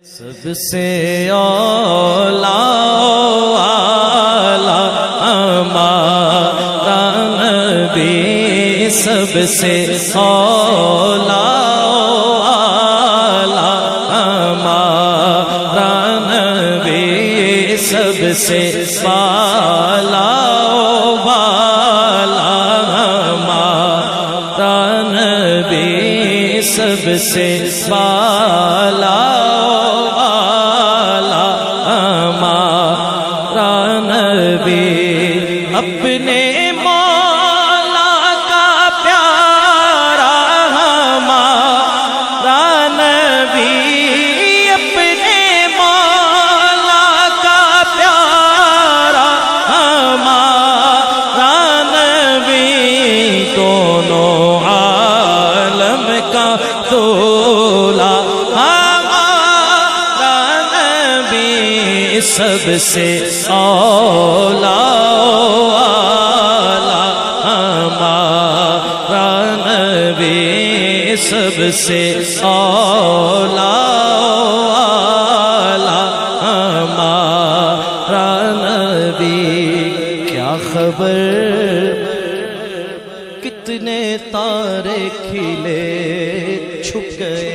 سب سے اولا ہمارا نبی، سب سے اولا ہمارا نبی، سب سے بالا ہمارا نبی، سب سے بالا اپنے مولا کا پیارا ہمارا نبی، اپنے مولا کا پیارا ہمارا نبی، دونوں عالم کا دولا ہمارا نبی، سب سے اولا سب سے اولا ہمارا نبی۔ کیا خبر کتنے تارے کھلے چھپ گئے